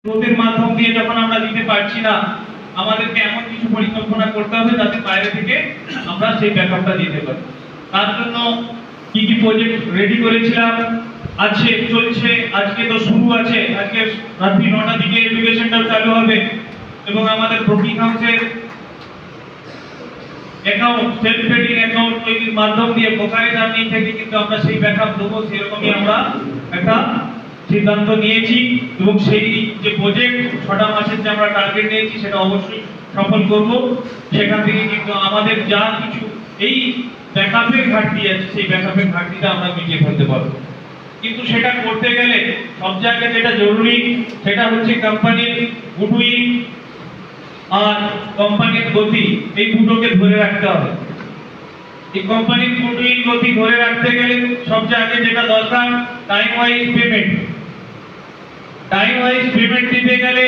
গ্রোথের মাধ্যম দিয়ে যখন আমরা দিতে পারছি না, আমাদেরকে এমন কিছু পরিকল্পনা করতে হবে যাতে বাইরে থেকে আমরা সেই ব্যাকআপটা দিতে পারি। তার জন্য কি কি প্রজেক্ট রেডি করেছিলাম, আছে, চলছে, আজকে তো শুরু আছে, আজকে রাত্রি 9টার দিকে এডুকেশনটাও চালু হবে এবং আমাদের ব্রোকিং হাউসের অ্যাকাউন্ট, সেলফ ট্রেডিং অ্যাকাউন্ট তৈরির মাধ্যম দিয়ে ব্রোকারেজ আর্নিং থেকে কিন্তু আমরা সেই ব্যাকআপ দেবো। সেরকমই আমরা একটা সিদ্ধান্ত নিয়েছি এবং সেই যে প্রজেক্ট 6টা মাসের যে আমরা টার্গেট নিয়েছি সেটা অবশ্যই সফল করব। সেখান থেকে কিন্তু আমাদের যা কিছু এই ব্যাকআপের ঘাটতি আছে সেই ব্যাকআপের ঘাটতিটা আমরা মিটিয়ে ফেলতে পারবো। কিন্তু সেটা করতে গেলে সব জায়গায় যেটা জরুরি সেটা হচ্ছে কোম্পানির গুডউইল আর কোম্পানির গতি, এই দুটোকে ধরে রাখতে হবে। এই কোম্পানির গুডউইল গতি ধরে রাখতে গেলে সবচেয়ে আগে যেটা দরকার time wise payment. Time wise payment দিতে গেলে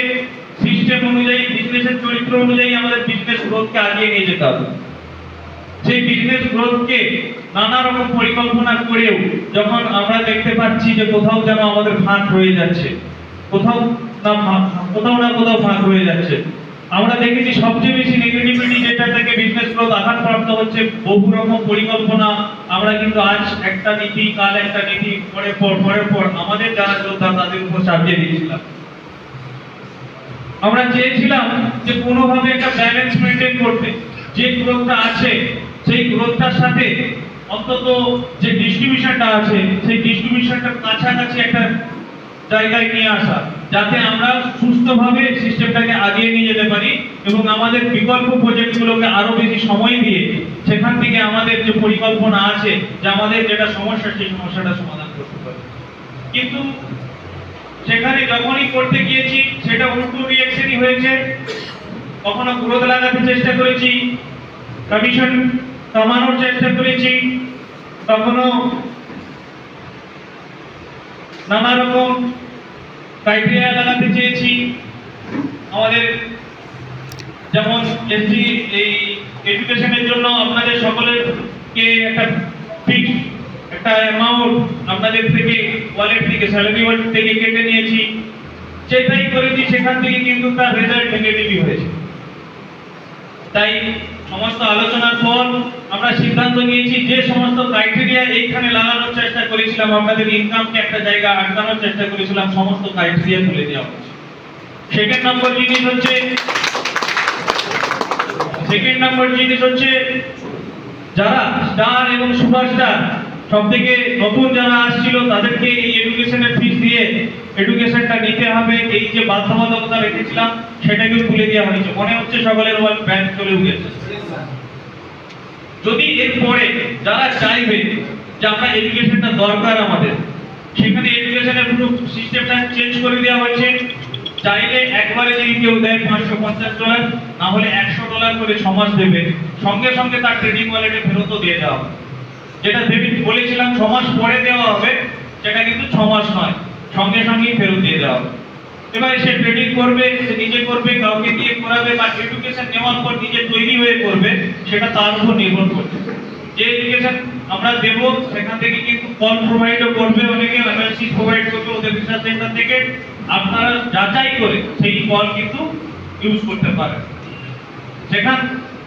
সিস্টেম অনুযায়ী, বিজনেসের চরিত্র অনুযায়ী আমাদের বিজনেস গ্রোথকে আগিয়ে নিয়ে যেতে হবে। সেই বিজনেস গ্রোথকে নানা রকম পরিকল্পনা করেও যখন আমরা দেখতে পাচ্ছি যে কোথাও যেন আমাদের ফাঁক হয়ে যাচ্ছে, কোথাও না কোথাও ফাঁক হয়ে যাচ্ছে, আমরা দেখেছি সবচেয়ে বেশি নেগেটিভিটি যেটা থেকে বিজনেস গ্রোথ আঘাতপ্রাপ্ত হচ্ছে। বহু রকম পরিকল্পনা আমরা কিন্তু আজ একটা নীতি, কাল একটা নীতি, পরের পর আমাদের যারা যোদ্ধা তাদের উপর চাপিয়ে দিয়েছিলাম। আমরা চেয়েছিলাম যে কোনোভাবে একটা ব্যালেন্স মেনটেন করতে, যে গ্রোথটা আছে সেই গ্রোথটার সাথে অন্তত যে ডিস্ট্রিবিউশনটা আছে সেই ডিস্ট্রিবিউশনটার কাছাকাছি একটা জায়গায় নিয়ে আসা, যাতে আমরা সুস্থভাবে সিস্টেমটাকে আগিয়ে নিয়ে যেতে পারি এবং আমাদের বিকল্প প্রজেক্টগুলোকে আরো বেশি সময় দিয়ে সেখান থেকে আমাদের যে পরিকল্পনা আছে যে আমাদের যেটা সমস্যা সেই সমস্যাটা সমাধান করতে পারি। কিন্তু সেখানে যখনই করতে গিয়েছি সেটা উল্টো রিঅ্যাকশনই হয়েছে। কখনো গ্রোথ লাগাতে চেষ্টা করেছি, কমিশন কমানোর চেষ্টা করেছি, কখনো নানা রকম ক্রাইটেরিয়া লাগাতে চেয়েছি। আমাদের যেমন এসডি এই এডুকেশনের জন্য আপনাদের সকলেরকে একটা ফিক্স একটা অ্যামাউন্ট আপনাদের থেকে ওয়ালেট থেকে, স্যালারি ওয়ালেট থেকে কেটে নিয়েছি, যেটাই করেছি সেখান থেকে কিন্তু তার রেজাল্ট নেগেটিভই হয়েছে। তাই সমস্ত আলোচনার পর আমরা সিদ্ধান্ত নিয়েছি যে সমস্ত ক্রাইটেরিয়া এইখানে লাগানোর চেষ্টা করেছিলাম, আপনাদের ইনকামকে একটা জায়গা আটকানোর চেষ্টা করেছিলাম, সমস্ত ক্রাইটেরিয়া তুলে দেওয়া হচ্ছে। সেকেন্ড নম্বর জিনিস হচ্ছে যারা স্টার এবং সুপারস্টার সবথেকে নতুন যারা আসছিল তাদেরকে এই এডুকেশনের ফিস দিয়ে এডুকেশনটা নিতে হবে, এই যে বাধ্যবাধকতা রেখেছিলাম সেটাকেও তুলে দেওয়া হয়েছে। মনে হচ্ছে সকলের ব্যাংক চলে গেছে। যদি এরপরে যারা চাইবে যে আমরা এডুকেশনটা দরকার আমাদের, সেখানে এডুকেশনের পুরো সিস্টেমটা চেঞ্জ করে দেওয়া হয়েছে। চাইলে একবারে যদি কেউ দেয় $550, না হলে $100 করে 6 মাস দেবে, সঙ্গে সঙ্গে তার ট্রেডিং ওয়ালেটে ফেরতও দিয়ে দেওয়া হবে। যেটা বলেছিলাম 6 মাস পরে দেওয়া হবে, সেটা কিন্তু 6 মাস নয়, সঙ্গে সঙ্গেই ফেরত দিয়ে দেওয়া হবে। এবারে সে ট্রেডিং করবে, সে নিজে করবে, কাউকে দিয়ে করাবে, বা এডুকেশন নেওয়ার পর নিজে তৈরি হয়ে করবে, সেটা তার উপর নির্ভর করবে। যে এডুকেশন আমরা দেব সেখান থেকে কিন্তু কল প্রোভাইডও করবে, অনেকে এমএলসি প্রোভাইড করবে ওদের রিসার্চ সেন্টার থেকে, আপনারা যাচাই করে সেই কল কিন্তু ইউজ করতে পারেন। সেখান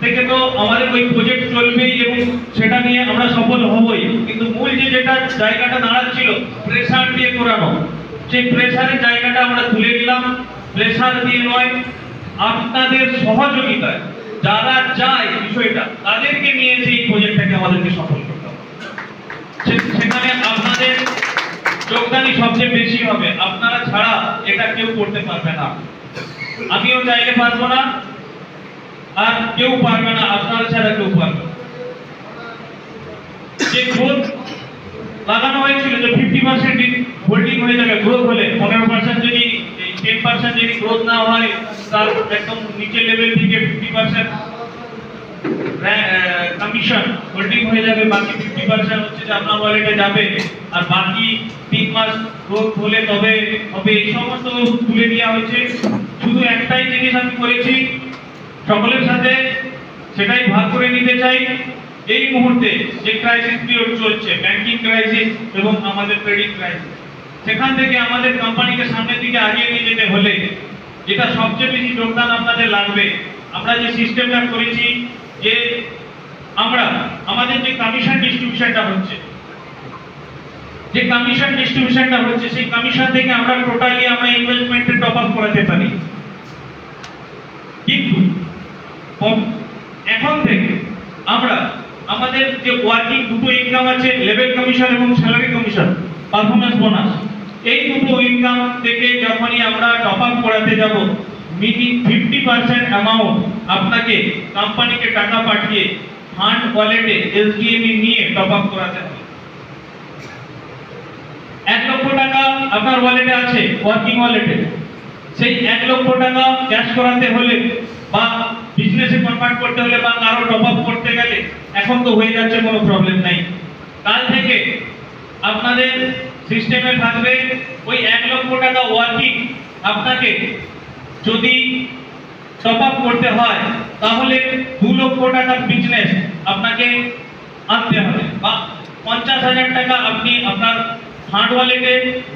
থেকে তো আমাদের ওই প্রজেক্ট চলবেই এবং সেটা নিয়ে আমরা সফল হবই, কিন্তু মূল যেটা জায়গাটা দাঁড়াচ্ছিল প্রেসার দিয়ে করানো, সেই প্রেসারের জায়গাটা আমরা তুলে দিলাম। প্রেসার দিয়ে নয়, আপনাদের সহযোগিতায় যারা চায় বিষয়টা তাদেরকে নিয়ে সেই প্রজেক্টটাকে আমাদেরকে সফল করতে হবে। সেখানে আপনাদের যোগদানই সবচেয়ে বেশি হবে, আপনারা ছাড়া এটা কেউ করতে পারবে না। আমিও চাইলে পারবো না, আর কেউ পারবে না, আপনারা ছাড়া কেউ পারবে না। যে গ্রোথ লাগানো হয়েছিল যে 50% হোল্ডিং হয়ে যাবে গ্রোথ হলে, 15% যদি 10% যদি গ্রোথ না হয় তার একদম নিচের লেভেল থেকে 50% কমিশন হোল্ডিং হয়ে যাবে, বাকি 50% হচ্ছে যে আপনার ওয়ালেটে যাবে, আর বাকি 3 মাস গ্রোথ হলে তবে হবে। এই সমস্ত তুলে দেওয়া হয়েছে। শুধু একটাই জিনিস আমি করেছি সকলের সাথে, সেটাই ভাগ করে নিতে চাই। এই মুহূর্তে যে ক্রাইসিস পিরিয়ড চলছে, ব্যাংকিং ক্রাইসিস এবং আমাদের ট্রেডিং ক্রাইসিস, সেখান থেকে আমাদের কোম্পানিকে সামনের দিকে আগিয়ে নিয়ে যেতে হলে যেটা সবচেয়ে বেশি যোগদান আপনাদের লাগবে, আমরা যে সিস্টেমটা করেছি যে আমরা আমাদের যে কমিশন ডিস্ট্রিবিউশনটা হচ্ছে সেই কমিশন থেকে আমরা টোটালি আমরা ইনভেস্টমেন্টে টপ আপ করাতে পারি। কিন্তু এখন থেকে আমরা আমাদের যে ওয়ার্কিং দুটো ইনকাম আছে, লেভেল কমিশন এবং স্যালারি কমিশন, পারফরম্যান্স বোনাস, এই দুটো ইনকাম থেকে যখনই আমরা টপ আপ করাতে যাব, মিনিমাম 50% অ্যামাউন্ট আপনাকে কোম্পানিকে টাকা পাঠিয়ে ফান্ড ওয়ালেটে এসডিএমই নিয়ে টপ আপ করাতে হবে। 1 লক্ষ টাকা আপনার ওয়ালেটে আছে, ওয়ার্কিং ওয়ালেটে, সেই 1 লক্ষ টাকা ক্যাশ করাতে হলে বা বিজনেসে কনভার্ট করতে হলে বা কারো টপ আপ করতে গেলে এখন তো হয়ে যাচ্ছে, কোনো প্রবলেম নাই। কাল থেকে আপনাদের সিস্টেমে থাকবে ওই 1 লক্ষ টাকা ওয়ার্কিং আপনাকে যদি টপ আপ করতে হয় তাহলে 2 লক্ষ টাকার বিজনেস আপনাকে আনতে হবে, বা 50,000 টাকা আপনি আপনার ফান্ড ওয়ালেটে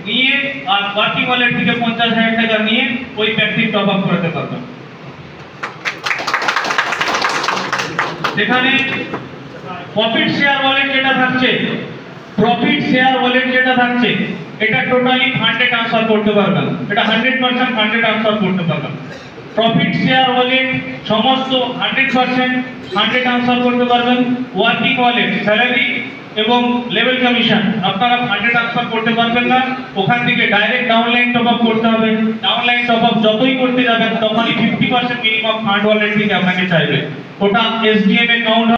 নিয়ে আর ওয়ার্কিং ওয়ালেট থেকে 50,000 টাকা নিয়ে ওই ব্যক্তি টপ আপ করতে পারবেন। সেখানে প্রফিট শেয়ার ওয়ালেট যেটা থাকছে এটা টোটালি ফান্ডে ট্রান্সফার করতে পারবেন, এটা 100% ফান্ডে ট্রান্সফার করতে পারবেন। প্রফিট শেয়ার ওয়ালেট সমস্ত 100% ফান্ডে ট্রান্সফার করতে পারবেন। ওয়ার্কিং ওয়ালেট, স্যালারি এবং লেভেল কমিশন আপনারা ফান্ডে ট্রান্সফার করতে পারবেন না, ওখান থেকে ডাইরেক্ট ডাউনলাইন টপ আপ করতে হবে। ডাউনলাইন টপ আপ যতই করতে যাবেন তখনই 50% মিনিমাম ফান্ড ওয়ালেট থেকে আপনাকে চাইবে, ওটা এসডিএম অ্যাকাউন্ট